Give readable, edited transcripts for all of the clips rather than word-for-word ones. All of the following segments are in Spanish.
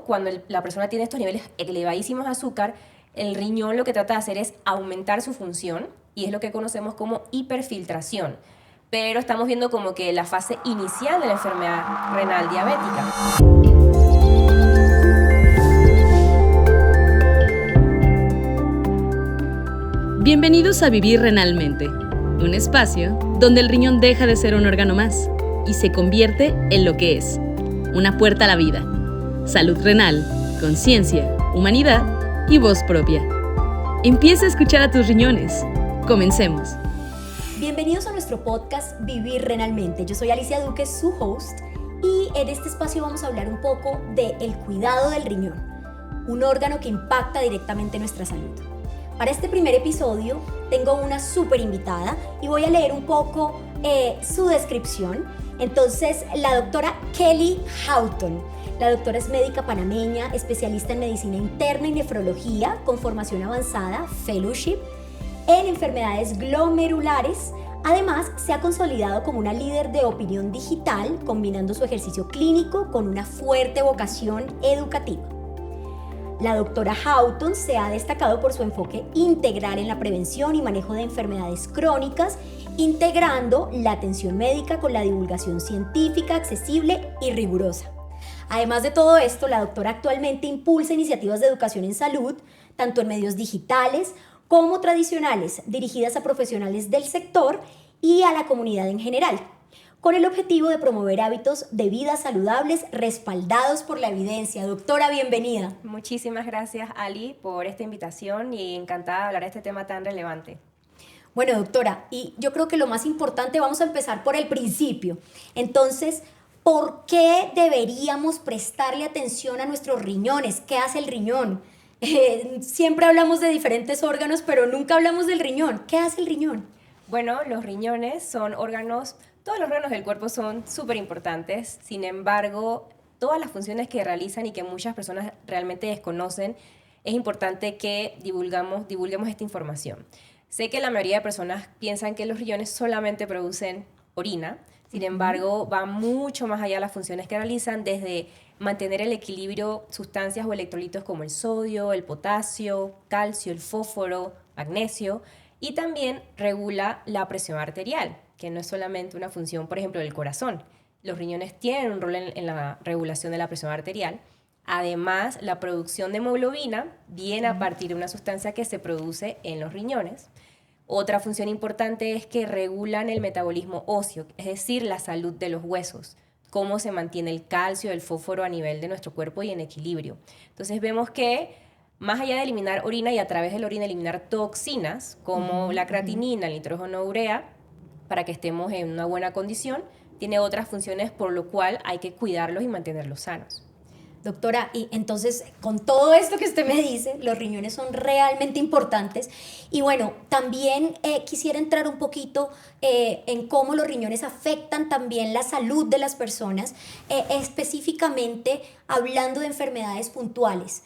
cuando la persona tiene estos niveles elevadísimos de azúcar, el riñón lo que trata de hacer es aumentar su función y es lo que conocemos como hiperfiltración. Pero estamos viendo como que la fase inicial de la enfermedad renal diabética. Bienvenidos a Vivir Renalmente, un espacio donde el riñón deja de ser un órgano más y se convierte en lo que es, una puerta a la vida. Salud renal, conciencia, humanidad y voz propia. Empieza a escuchar a tus riñones. Comencemos. Bienvenidos a nuestro podcast Vivir Renalmente. Yo soy Alicia Duque, su host, y en este espacio vamos a hablar un poco del cuidado del riñón, un órgano que impacta directamente nuestra salud. Para este primer episodio tengo una súper invitada y voy a leer un poco su descripción. Entonces, la doctora Kelly Houghton. La doctora es médica panameña, especialista en medicina interna y nefrología, con formación avanzada, fellowship, en enfermedades glomerulares. Además, se ha consolidado como una líder de opinión digital, combinando su ejercicio clínico con una fuerte vocación educativa. La doctora Houghton se ha destacado por su enfoque integral en la prevención y manejo de enfermedades crónicas, integrando la atención médica con la divulgación científica, accesible y rigurosa. Además de todo esto, la doctora actualmente impulsa iniciativas de educación en salud, tanto en medios digitales como tradicionales, dirigidas a profesionales del sector y a la comunidad en general, con el objetivo de promover hábitos de vida saludables respaldados por la evidencia. Doctora, bienvenida. Muchísimas gracias, Ali, por esta invitación y encantada de hablar de este tema tan relevante. Bueno, doctora, y yo creo que lo más importante, vamos a empezar por el principio. Entonces, ¿por qué deberíamos prestarle atención a nuestros riñones? ¿Qué hace el riñón? Siempre hablamos de diferentes órganos, pero nunca hablamos del riñón. ¿Qué hace el riñón? Bueno, los riñones son órganos, todos los órganos del cuerpo son súper importantes, sin embargo, todas las funciones que realizan y que muchas personas realmente desconocen, es importante que divulguemos esta información. Sé que la mayoría de personas piensan que los riñones solamente producen orina, sin embargo, va mucho más allá de las funciones que realizan, desde mantener el equilibrio sustancias o electrolitos como el sodio, el potasio, calcio, el fósforo, magnesio, y también regula la presión arterial, que no es solamente una función, por ejemplo, del corazón. Los riñones tienen un rol en la regulación de la presión arterial. Además, la producción de hemoglobina viene a partir de una sustancia que se produce en los riñones. Otra función importante es que regulan el metabolismo óseo, es decir, la salud de los huesos, cómo se mantiene el calcio, el fósforo a nivel de nuestro cuerpo y en equilibrio. Entonces vemos que más allá de eliminar orina y a través de la orina eliminar toxinas como la creatinina, el nitrógeno urea, para que estemos en una buena condición, tiene otras funciones por lo cual hay que cuidarlos y mantenerlos sanos. Doctora, y entonces con todo esto que usted me dice, los riñones son realmente importantes. Y bueno, también quisiera entrar un poquito en cómo los riñones afectan también la salud de las personas, específicamente hablando de enfermedades puntuales.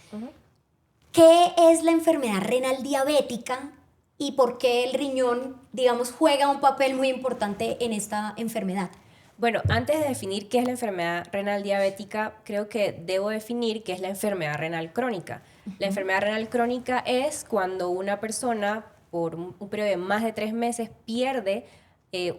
¿Qué es la enfermedad renal diabética y por qué el riñón, digamos, juega un papel muy importante en esta enfermedad? Bueno, antes de definir qué es la enfermedad renal diabética, creo que debo definir qué es la enfermedad renal crónica. La enfermedad renal crónica es cuando una persona, por un periodo de más de 3 meses, pierde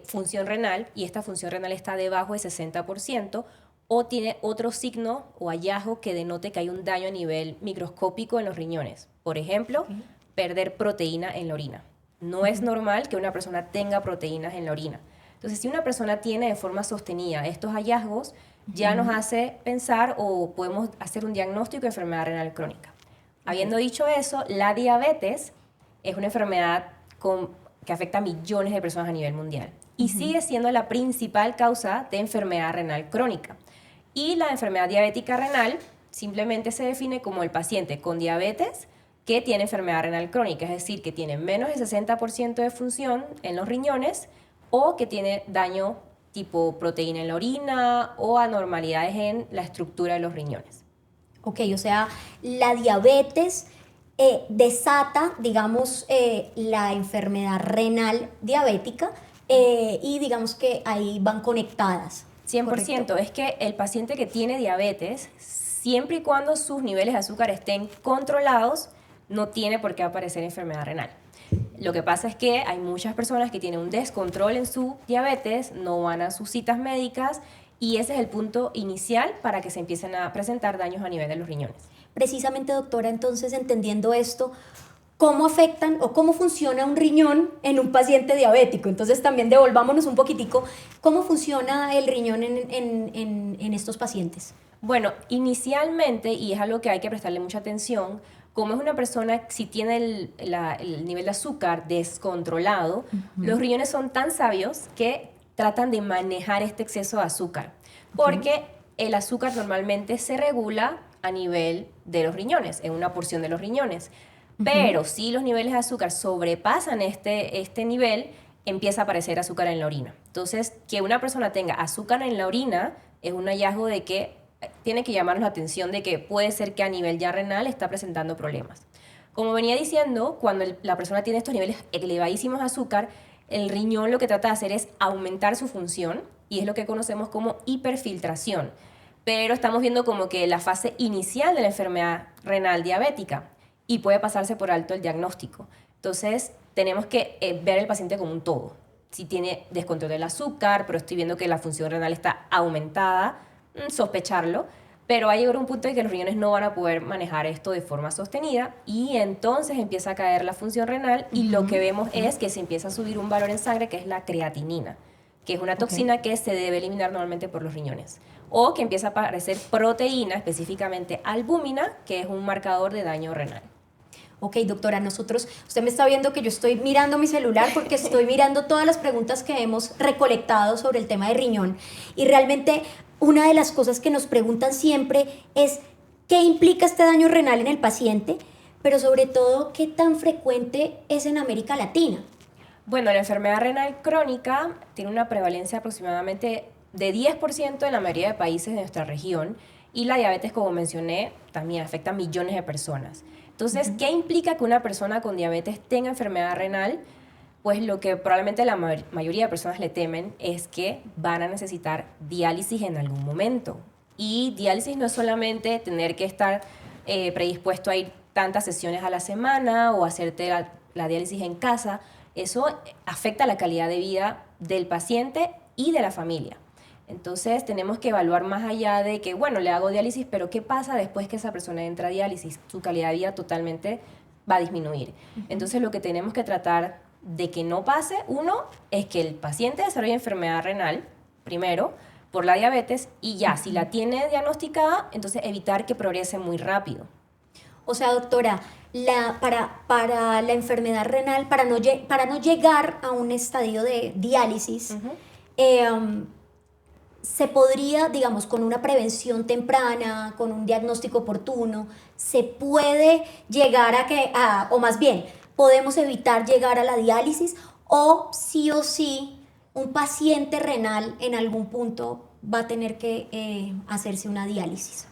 función renal y esta función renal está debajo del 60%, o tiene otro signo o hallazgo que denote que hay un daño a nivel microscópico en los riñones. Por ejemplo, perder proteína en la orina. No es normal que una persona tenga proteínas en la orina. Entonces, si una persona tiene de forma sostenida estos hallazgos, ya nos hace pensar o podemos hacer un diagnóstico de enfermedad renal crónica. Habiendo dicho eso, la diabetes es una enfermedad que afecta a millones de personas a nivel mundial y sigue siendo la principal causa de enfermedad renal crónica. Y la enfermedad diabética renal simplemente se define como el paciente con diabetes que tiene enfermedad renal crónica, es decir, que tiene menos del 60% de función en los riñones o que tiene daño tipo proteína en la orina o anormalidades en la estructura de los riñones. Ok, o sea, la diabetes desata, digamos, la enfermedad renal diabética y digamos que ahí van conectadas. 100%. ¿Correcto? Es que el paciente que tiene diabetes siempre y cuando sus niveles de azúcar estén controlados, no tiene por qué aparecer enfermedad renal. Lo que pasa es que hay muchas personas que tienen un descontrol en su diabetes, no van a sus citas médicas y ese es el punto inicial para que se empiecen a presentar daños a nivel de los riñones. Precisamente, doctora, entonces entendiendo esto, ¿cómo afectan o cómo funciona un riñón en un paciente diabético? Entonces también devolvámonos un poquitico, ¿cómo funciona el riñón en estos pacientes? Bueno, inicialmente, y es algo que hay que prestarle mucha atención, como es una persona, si tiene el nivel de azúcar descontrolado, los riñones son tan sabios que tratan de manejar este exceso de azúcar, porque el azúcar normalmente se regula a nivel de los riñones, en una porción de los riñones. Pero si los niveles de azúcar sobrepasan este nivel, empieza a aparecer azúcar en la orina. Entonces, que una persona tenga azúcar en la orina es un hallazgo de que tiene que llamarnos la atención de que puede ser que a nivel ya renal está presentando problemas. Como venía diciendo, cuando la persona tiene estos niveles elevadísimos de azúcar, el riñón lo que trata de hacer es aumentar su función y es lo que conocemos como hiperfiltración. Pero estamos viendo como que la fase inicial de la enfermedad renal diabética y puede pasarse por alto el diagnóstico. Entonces, tenemos que ver el paciente como un todo. Si tiene descontrol del azúcar, pero estoy viendo que la función renal está aumentada, sospecharlo, pero va a llegar un punto en que los riñones no van a poder manejar esto de forma sostenida y entonces empieza a caer la función renal y lo que vemos es que se empieza a subir un valor en sangre que es la creatinina, que es una toxina que se debe eliminar normalmente por los riñones, o que empieza a aparecer proteína, específicamente albúmina, que es un marcador de daño renal. Ok, doctora, usted me está viendo que yo estoy mirando mi celular porque estoy mirando todas las preguntas que hemos recolectado sobre el tema de riñón y realmente una de las cosas que nos preguntan siempre es ¿qué implica este daño renal en el paciente? Pero sobre todo, ¿qué tan frecuente es en América Latina? Bueno, la enfermedad renal crónica tiene una prevalencia aproximadamente de 10% en la mayoría de países de nuestra región y la diabetes, como mencioné, también afecta a millones de personas. Entonces, ¿qué implica que una persona con diabetes tenga enfermedad renal? Pues lo que probablemente la mayoría de personas le temen es que van a necesitar diálisis en algún momento. Y diálisis no es solamente tener que estar predispuesto a ir tantas sesiones a la semana o hacerte la diálisis en casa. Eso afecta la calidad de vida del paciente y de la familia. Entonces tenemos que evaluar más allá de que, bueno, le hago diálisis, pero ¿qué pasa después que esa persona entra a diálisis? Su calidad de vida totalmente va a disminuir. Entonces lo que tenemos que tratar de que no pase, uno, es que el paciente desarrolle enfermedad renal, primero, por la diabetes, y ya, si la tiene diagnosticada, entonces evitar que progrese muy rápido. O sea, doctora, para la enfermedad renal, para no llegar a un estadio de diálisis, se podría, digamos, con una prevención temprana, con un diagnóstico oportuno, se puede llegar o más bien, podemos evitar llegar a la diálisis o sí, un paciente renal en algún punto va a tener que hacerse una diálisis.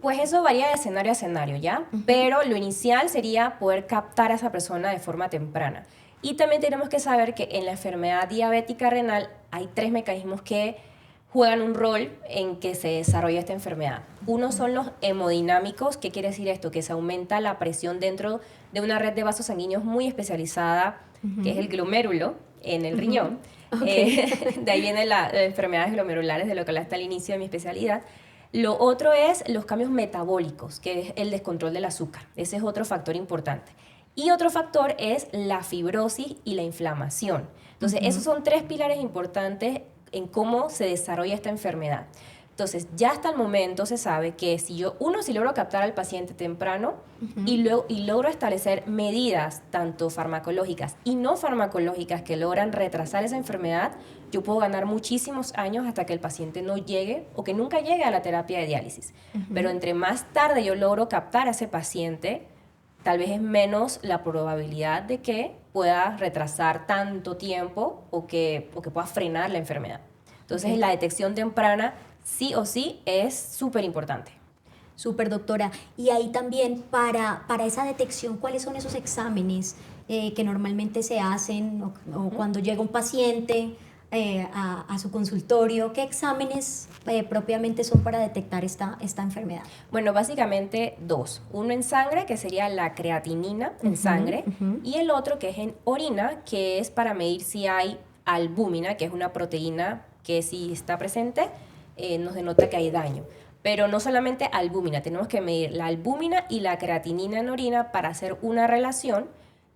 Pues eso varía de escenario a escenario, ¿ya? Pero lo inicial sería poder captar a esa persona de forma temprana. Y también tenemos que saber que en la enfermedad diabética renal hay 3 mecanismos que juegan un rol en que se desarrolla esta enfermedad. Uno son los hemodinámicos. ¿Qué quiere decir esto? Que se aumenta la presión dentro de una red de vasos sanguíneos muy especializada, que es el glomérulo en el riñón. De ahí vienen las enfermedades glomerulares, de lo que hablaste al inicio de mi especialidad. Lo otro es los cambios metabólicos, que es el descontrol del azúcar. Ese es otro factor importante. Y otro factor es la fibrosis y la inflamación. Entonces, esos son 3 pilares importantes en cómo se desarrolla esta enfermedad. Entonces, ya hasta el momento se sabe que si logro captar al paciente temprano y logro establecer medidas tanto farmacológicas y no farmacológicas que logran retrasar esa enfermedad, yo puedo ganar muchísimos años hasta que el paciente no llegue o que nunca llegue a la terapia de diálisis. Pero entre más tarde yo logro captar a ese paciente, tal vez es menos la probabilidad de que pueda retrasar tanto tiempo o que pueda frenar la enfermedad. Entonces, la detección temprana sí o sí es súper importante. Súper, doctora. Y ahí también, para esa detección, ¿cuáles son esos exámenes que normalmente se hacen o cuando llega un paciente? a su consultorio, ¿qué exámenes propiamente son para detectar esta enfermedad? Bueno, básicamente dos. Uno en sangre, que sería la creatinina en sangre, y el otro que es en orina, que es para medir si hay albúmina, que es una proteína que si está presente nos denota que hay daño. Pero no solamente albúmina, tenemos que medir la albúmina y la creatinina en orina para hacer una relación,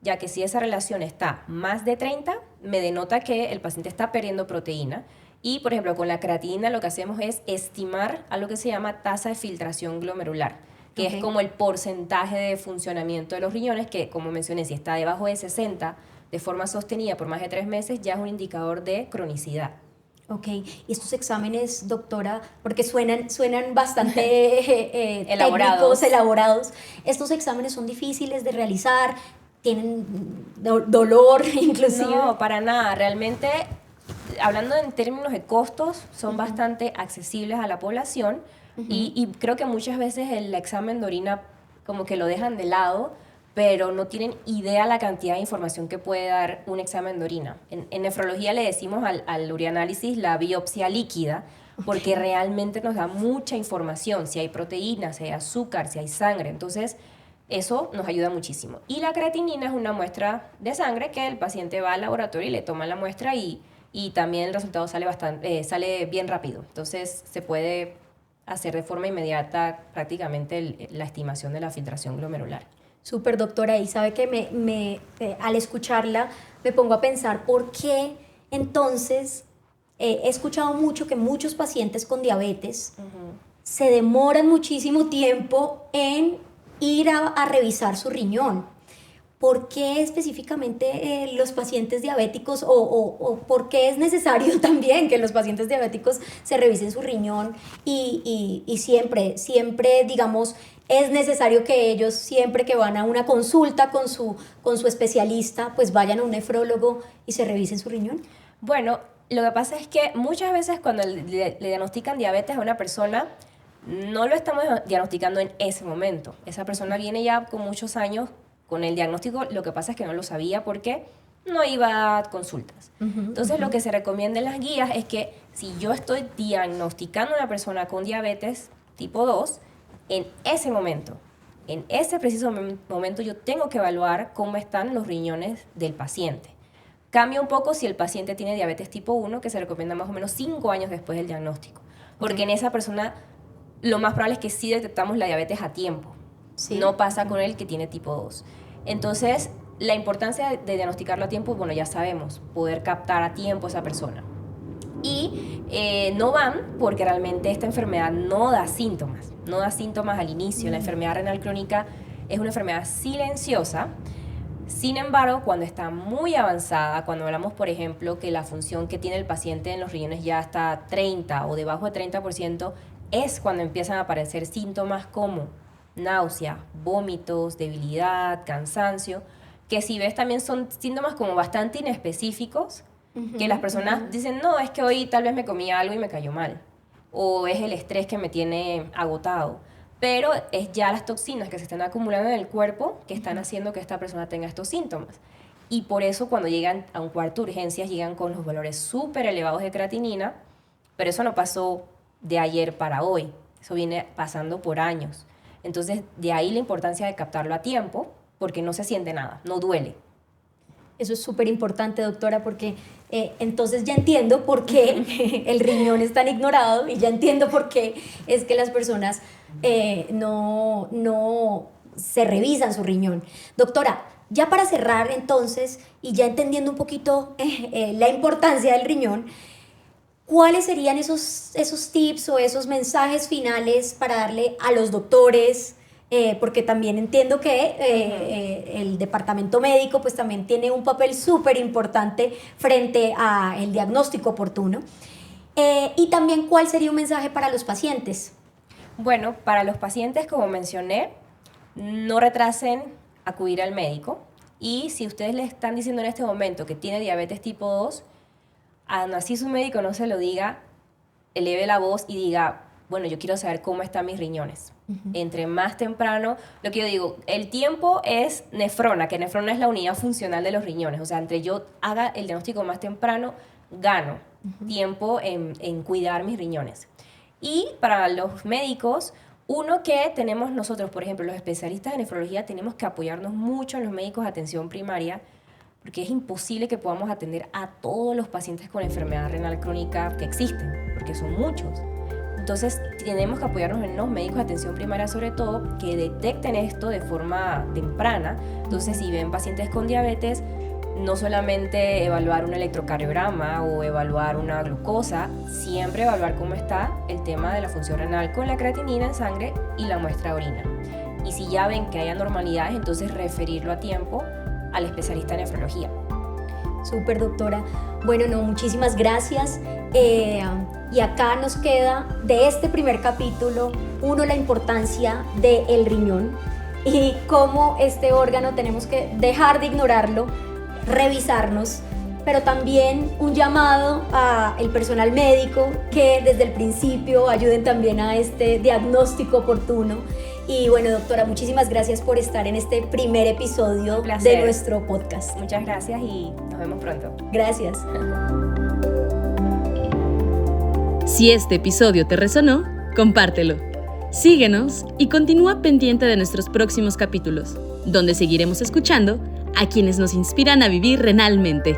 ya que si esa relación está más de 30, me denota que el paciente está perdiendo proteína. Y, por ejemplo, con la creatinina lo que hacemos es estimar a lo que se llama tasa de filtración glomerular, que es como el porcentaje de funcionamiento de los riñones, que, como mencioné, si está debajo de 60 de forma sostenida por más de 3 meses, ya es un indicador de cronicidad. Ok, y estos exámenes, doctora, porque suenan bastante técnicos, elaborados, ¿estos exámenes son difíciles de realizar? ¿Tienen dolor inclusive? No, para nada. Realmente, hablando en términos de costos, son bastante accesibles a la población y creo que muchas veces el examen de orina como que lo dejan de lado, pero no tienen idea la cantidad de información que puede dar un examen de orina. En nefrología le decimos al urianálisis la biopsia líquida, porque realmente nos da mucha información, si hay proteínas, si hay azúcar, si hay sangre. Entonces, eso nos ayuda muchísimo. Y la creatinina es una muestra de sangre que el paciente va al laboratorio y le toma la muestra y también el resultado sale bien rápido. Entonces se puede hacer de forma inmediata prácticamente la estimación de la filtración glomerular. Súper, doctora, y sabe que al escucharla me pongo a pensar por qué entonces he escuchado mucho que muchos pacientes con diabetes se demoran muchísimo tiempo en ir a revisar su riñón. ¿Por qué específicamente los pacientes diabéticos o por qué es necesario también que los pacientes diabéticos se revisen su riñón y siempre, digamos, es necesario que ellos siempre que van a una consulta con su especialista, pues vayan a un nefrólogo y se revisen su riñón? Bueno, lo que pasa es que muchas veces cuando le diagnostican diabetes a una persona, no lo estamos diagnosticando en ese momento. Esa persona viene ya con muchos años con el diagnóstico, lo que pasa es que no lo sabía porque no iba a consultas. Entonces, lo que se recomienda en las guías es que si yo estoy diagnosticando a una persona con diabetes tipo 2, en ese momento, en ese preciso momento, yo tengo que evaluar cómo están los riñones del paciente. Cambia un poco si el paciente tiene diabetes tipo 1, que se recomienda más o menos 5 años después del diagnóstico, porque en esa persona lo más probable es que sí detectamos la diabetes a tiempo. Sí. No pasa con el que tiene tipo 2. Entonces, la importancia de diagnosticarlo a tiempo, bueno, ya sabemos, poder captar a tiempo a esa persona. Y no van porque realmente esta enfermedad no da síntomas al inicio. La enfermedad renal crónica es una enfermedad silenciosa. Sin embargo, cuando está muy avanzada, cuando hablamos, por ejemplo, que la función que tiene el paciente en los riñones ya está 30 o debajo de 30%, es cuando empiezan a aparecer síntomas como náusea, vómitos, debilidad, cansancio, que si ves también son síntomas como bastante inespecíficos, que las personas dicen, no, es que hoy tal vez me comí algo y me cayó mal, o es el estrés que me tiene agotado, pero es ya las toxinas que se están acumulando en el cuerpo que están haciendo que esta persona tenga estos síntomas. Y por eso cuando llegan a un cuarto de urgencias llegan con los valores súper elevados de creatinina, pero eso no pasó de ayer para hoy, eso viene pasando por años. Entonces, de ahí la importancia de captarlo a tiempo, porque no se siente nada, no duele. Eso es súper importante, doctora, porque entonces ya entiendo por qué el riñón es tan ignorado y ya entiendo por qué es que las personas no se revisan su riñón. Doctora, ya para cerrar entonces, y ya entendiendo un poquito la importancia del riñón, ¿cuáles serían esos tips o esos mensajes finales para darle a los doctores? Porque también entiendo que el departamento médico pues también tiene un papel súper importante frente al diagnóstico oportuno. Y también, ¿cuál sería un mensaje para los pacientes? Bueno, para los pacientes, como mencioné, no retrasen acudir al médico. Y si ustedes le están diciendo en este momento que tiene diabetes tipo 2, así su médico no se lo diga, eleve la voz y diga, bueno, yo quiero saber cómo están mis riñones. Entre más temprano, lo que yo digo, el tiempo es nefrona, que nefrona es la unidad funcional de los riñones. O sea, entre yo haga el diagnóstico más temprano, gano tiempo en cuidar mis riñones. Y para los médicos, uno que tenemos nosotros, por ejemplo, los especialistas en nefrología, tenemos que apoyarnos mucho en los médicos de atención primaria, porque es imposible que podamos atender a todos los pacientes con enfermedad renal crónica que existen, porque son muchos. Entonces, tenemos que apoyarnos en los médicos de atención primaria, sobre todo, que detecten esto de forma temprana. Entonces, si ven pacientes con diabetes, no solamente evaluar un electrocardiograma o evaluar una glucosa, siempre evaluar cómo está el tema de la función renal con la creatinina en sangre y la muestra de orina. Y si ya ven que hay anormalidades, entonces referirlo a tiempo al especialista en nefrología. Súper, doctora. Bueno, no, muchísimas gracias. Y acá nos queda de este primer capítulo, la importancia del riñón y cómo este órgano tenemos que dejar de ignorarlo, revisarnos, pero también un llamado al personal médico que desde el principio ayuden también a este diagnóstico oportuno. Y bueno, doctora, muchísimas gracias por estar en este primer episodio de nuestro podcast. Muchas gracias y nos vemos pronto. Gracias. Si este episodio te resonó, compártelo. Síguenos y continúa pendiente de nuestros próximos capítulos, donde seguiremos escuchando a quienes nos inspiran a vivir renalmente.